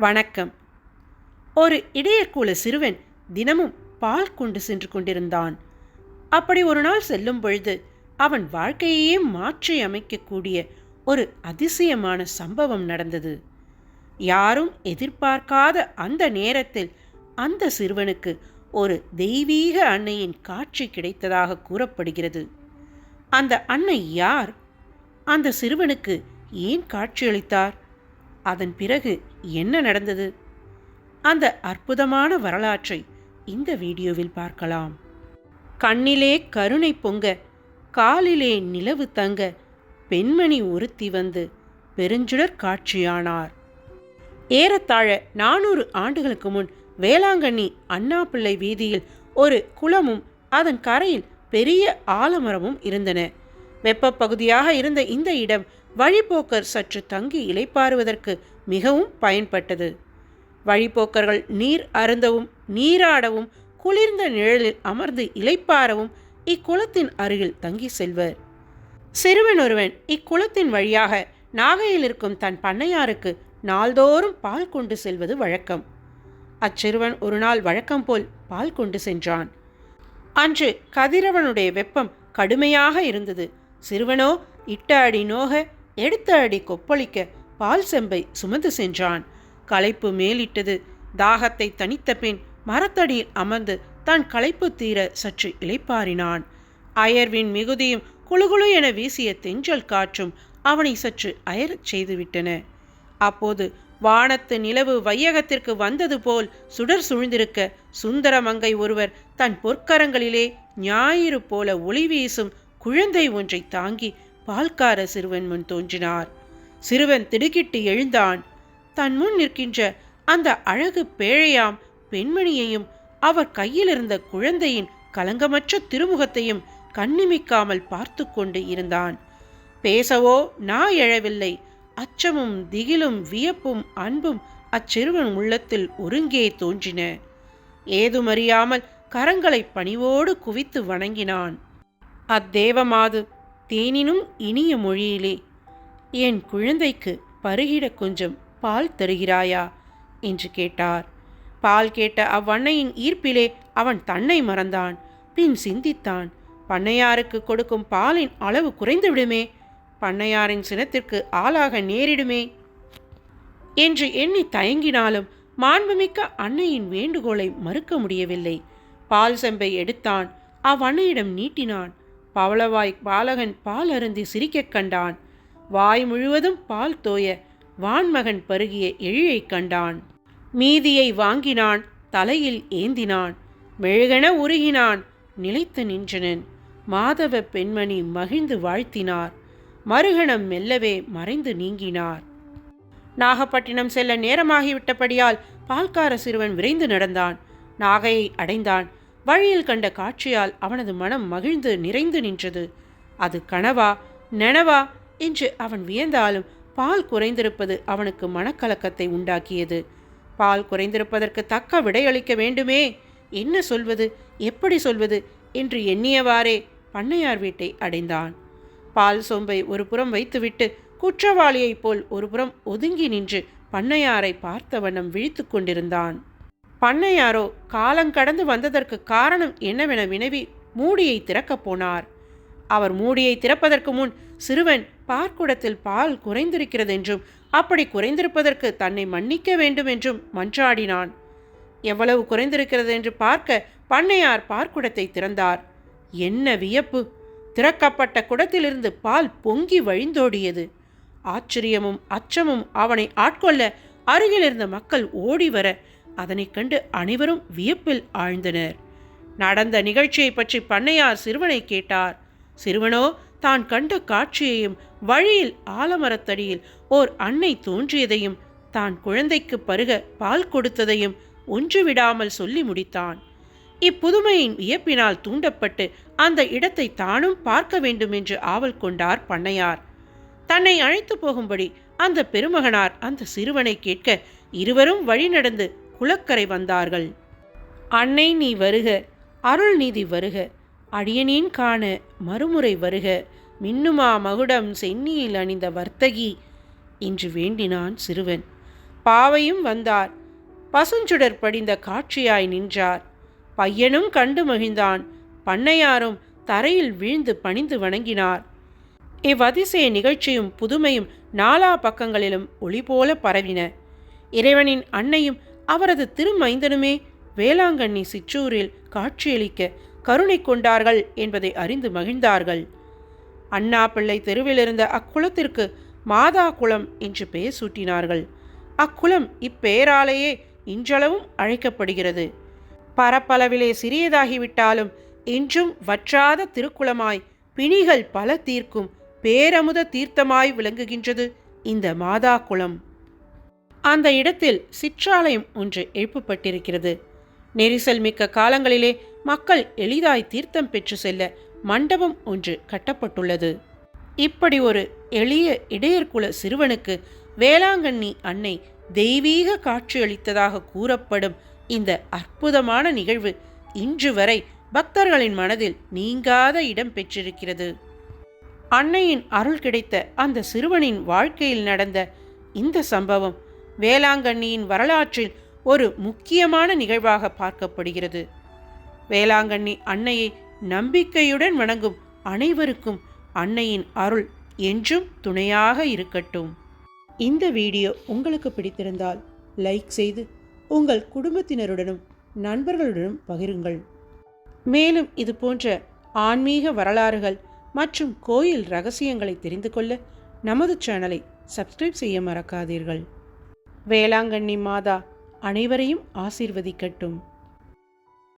வணக்கம். ஒரு இடையர்குல சிறுவன் தினமும் பால் கொண்டு சென்று கொண்டிருந்தான். அப்படி ஒரு நாள் செல்லும் பொழுது அவன் வாழ்க்கையே மாற்றி அமைக்கக்கூடிய ஒரு அதிசயமான சம்பவம் நடந்தது. யாரும் எதிர்பார்க்காத அந்த நேரத்தில் அந்த சிறுவனுக்கு ஒரு தெய்வீக அன்னையின் காட்சி கிடைத்ததாக கூறப்படுகிறது. அந்த அன்னை யார்? அந்த சிறுவனுக்கு ஏன் காட்சியளித்தார்? அதன் பிறகு என்ன நடந்தது? அந்த அற்புதமான வரலாற்றை இந்த வீடியோவில் பார்க்கலாம். கண்ணிலே கருணை பொங்க, காலிலே நிலவு தங்க, பெண்மணி ஒருத்தி வந்து பெருஞ்சுடர் காட்சியானார். ஏறத்தாழ 400 ஆண்டுகளுக்கு முன் வேளாங்கண்ணி அண்ணாப்பிள்ளை வீதியில் ஒரு குளமும் அதன் கரையில் பெரிய ஆலமரமும் இருந்தன. வெப்ப பகுதியாக இருந்த இந்த இடம் வழிப்போக்கர் சற்று தங்கி இளைப்பாறுவதற்கு மிகவும் பயன்பட்டது. வழிப்போக்கர்கள் நீர் அருந்தவும் நீராடவும் குளிர்ந்த நிழலில் அமர்ந்து இளைப்பாறவும் இக்குளத்தின் அருகில் தங்கி செல்வர். சிறுவன் ஒருவன் இக்குளத்தின் வழியாக நாகையில் இருக்கும் தன் பண்ணையாருக்கு நாள்தோறும் பால் கொண்டு செல்வது வழக்கம். அச்சிறுவன் ஒரு நாள் வழக்கம் போல் பால் கொண்டு சென்றான். அன்று கதிரவனுடைய வெப்பம் கடுமையாக இருந்தது. சிறுவனோ இட்ட அடி நோக எடுத்த அடி கொப்பளிக்க பால் செம்பை சுமந்து சென்றான். களைப்பு மேலிட்டது. தாகத்தை தணித்த பின் மரத்தடியில் அமர்ந்து தன் களைப்பு தீர சற்று இளைப்பாறினான். அயர்வின் மிகுதியும் குளுகுளு என வீசிய தென்றல் காற்றும் அவனை சற்று அயரச் செய்துவிட்டன. அப்போது வானத்து நிலவு வையகத்திற்கு வந்தது போல் சுடர் சூழ்ந்திருக்க சுந்தர மங்கை ஒருவர் தன் பொற்கரங்களிலே ஞாயிறு போல ஒளி வீசும் குழந்தை ஒன்றை தாங்கி பால்கார சிறுவன் முன் தோன்றினார். சிறுவன் திடுக்கிட்டு எழுந்தான். தன் முன் நிற்கின்ற அந்த அழகு பேழையாம் பெண்மணியையும் அவர் கையில் இருந்த குழந்தையின் கலங்கமற்ற திருமுகத்தையும் கண்ணிமிக்காமல் பார்த்து கொண்டு இருந்தான். பேசவோ நான் எழவில்லை. அச்சமும் திகிலும் வியப்பும் அன்பும் அச்சிறுவன் உள்ளத்தில் ஒருங்கே தோன்றின. ஏதுமறியாமல் கரங்களை பணிவோடு குவித்து வணங்கினான். அத்தேவமாது தேனினும் இனிய மொழியிலே, என் குழந்தைக்கு பருகிட கொஞ்சம் பால் தருகிறாயா என்று கேட்டார். பால் கேட்ட அவ்வண்ணையின் ஈர்ப்பிலே அவன் தன்னை மறந்தான். பின் சிந்தித்தான். பண்ணையாருக்கு கொடுக்கும் பாலின் அளவு குறைந்துவிடுமே, பண்ணையாரின் சினத்திற்கு ஆளாக நேரிடுமே என்று எண்ணி தயங்கினாலும் மாண்புமிக்க அன்னையின் வேண்டுகோளை மறுக்க முடியவில்லை. பால் செம்பை எடுத்தான். அவ்வண்ணையிடம் நீட்டினான். பவளவாய் பாலகன் பால் அருந்தி சிரிக்கக் கண்டான். வாய் முழுவதும் பால் தோய வான்மகன் பருகிய எழிலை கண்டான். மீதியை வாங்கினான். தலையில் ஏந்தினான். மெழுகென உருகினான். நிலைத்து நின்றனன். மாதவ பெண்மணி மகிழ்ந்து வாழ்த்தினார். மறுகணம் மெல்லவே மறைந்து நீங்கினார். நாகப்பட்டினம் செல்ல நேரமாகிவிட்டபடியால் பால்கார சிறுவன் விரைந்து நடந்தான். நாகையை அடைந்தான். வழியில் கண்ட காட்சியால் அவனது மனம் மகிழ்ந்து நிறைந்து நின்றது. அது கனவா நனவா என்று அவன் வியந்தாலும் பால் குறைந்திருப்பது அவனுக்கு மனக்கலக்கத்தை உண்டாக்கியது. பால் குறைந்திருப்பதற்கு தக்க விடையளிக்க வேண்டுமே. என்ன சொல்வது, எப்படி சொல்வது என்று எண்ணியவாறே பண்ணையார் வீட்டை அடைந்தான். பால் சொம்பை ஒரு புறம் வைத்துவிட்டு குற்றவாளியைப் போல் ஒரு புறம் ஒதுங்கி நின்று பண்ணையாரை பார்த்த வண்ணம் விழித்து கொண்டிருந்தான். பண்ணையாரோ காலங்கடந்து வந்ததற்கு காரணம் என்னவென வினவி மூடியை திறக்கப் போனார். அவர் மூடியை திறப்பதற்கு முன் சிறுவன் பார்க்குடத்தில் பால் குறைந்திருக்கிறதென்றும் அப்படி குறைந்திருப்பதற்கு தன்னை மன்னிக்க வேண்டும் என்றும் மன்றாடினான். எவ்வளவு குறைந்திருக்கிறது என்று பார்க்க பண்ணையார் பார்க்குடத்தை திறந்தார். என்ன வியப்பு! திறக்கப்பட்ட குடத்திலிருந்து பால் பொங்கி வழிந்தோடியது. ஆச்சரியமும் அச்சமும் அவனை ஆட்கொள்ள அருகிலிருந்த மக்கள் ஓடி வர அதனை கண்டு அனைவரும் வியப்பில் ஆழ்ந்தனர். நடந்த நிகழ்ச்சியை பற்றி பண்ணையார் சிறுவனை கேட்டார். சிறுவனோ தான் கண்ட காட்சியையும் வழியில் ஆலமரத்தடியில் ஓர் அன்னை தோன்றியதையும் தான் குழந்தைக்கு பருக பால் கொடுத்ததையும் ஒன்று விடாமல் சொல்லி முடித்தான். இப்புதுமையின் வியப்பினால் தூண்டப்பட்டு அந்த இடத்தை தானும் பார்க்க வேண்டும் என்று ஆவல் கொண்டார் பண்ணையார். தன்னை அழைத்து போகும்படி அந்த பெருமகனார் அந்த சிறுவனை கேட்க இருவரும் வழி நடந்து குளக்கரை வந்தார்கள். அன்னை நீ வருக, அருள் நீதி வருக, அடியனேன் காண மறுமுறை வருக, மின்னுமா மகுடம் சென்னியில் அணிந்த வர்த்தகி என்று வேண்டினான் சிறுவன். பாவையும் வந்தார். பசுஞ்சுடர் படிந்த காட்சியாய் நின்றார். பையனும் கண்டு மகிழ்ந்தான். பண்ணையாரும் தரையில் வீழ்ந்து பணிந்து வணங்கினார். இவ்வதிசய நிகழ்ச்சியும் புதுமையும் நாலா பக்கங்களிலும் ஒளி போல பரவின. இறைவனின் அன்னையும் அவரது திருமைந்தனுமே வேளாங்கண்ணி சிற்றூரில் காட்சியளிக்க கருணை கொண்டார்கள் என்பதை அறிந்து மகிழ்ந்தார்கள். அண்ணா பிள்ளை தெருவிலிருந்த அக்குளத்திற்கு மாதா குளம் என்று பெயர் சூட்டினார்கள். அக்குளம் இப்பெயராலேயே இன்றளவும் அழைக்கப்படுகிறது. பரப்பளவிலே சிறியதாகிவிட்டாலும் இன்றும் வற்றாத திருக்குளமாய் பிணிகள் பல தீர்க்கும் பேரமுத தீர்த்தமாய் விளங்குகின்றது இந்த மாதா குளம். அந்த இடத்தில் சிற்றாலயம் ஒன்று எழுப்பப்பட்டிருக்கிறது. நெரிசல் மிக்க காலங்களிலே மக்கள் எளிதாய் தீர்த்தம் பெற்று செல்ல மண்டபம் ஒன்று கட்டப்பட்டுள்ளது. இப்படி ஒரு எளிய இடையர்குல சிறுவனுக்கு வேளாங்கண்ணி அன்னை தெய்வீக காட்சியளித்ததாக கூறப்படும் இந்த அற்புதமான நிகழ்வு இன்று வரை பக்தர்களின் மனதில் நீங்காத இடம் பெற்றிருக்கிறது. அன்னையின் அருள் கிடைத்த அந்த சிறுவனின் வாழ்க்கையில் நடந்த இந்த சம்பவம் வேளாங்கண்ணியின் வரலாற்றில் ஒரு முக்கியமான நிகழ்வாக பார்க்கப்படுகிறது. வேளாங்கண்ணி அன்னையை நம்பிக்கையுடன் வணங்கும் அனைவருக்கும் அன்னையின் அருள் என்றும் துணையாக இருக்கட்டும். இந்த வீடியோ உங்களுக்கு பிடித்திருந்தால் லைக் செய்து உங்கள் குடும்பத்தினருடனும் நண்பர்களுடனும் பகிருங்கள். மேலும் இது போன்ற ஆன்மீக வரலாறுகள் மற்றும் கோயில் ரகசியங்களை தெரிந்து கொள்ள நமது சேனலை சப்ஸ்கிரைப் செய்ய மறக்காதீர்கள். வேளாங்கண்ணி மாதா அனைவரையும் ஆசீர்வதிக்கட்டும்.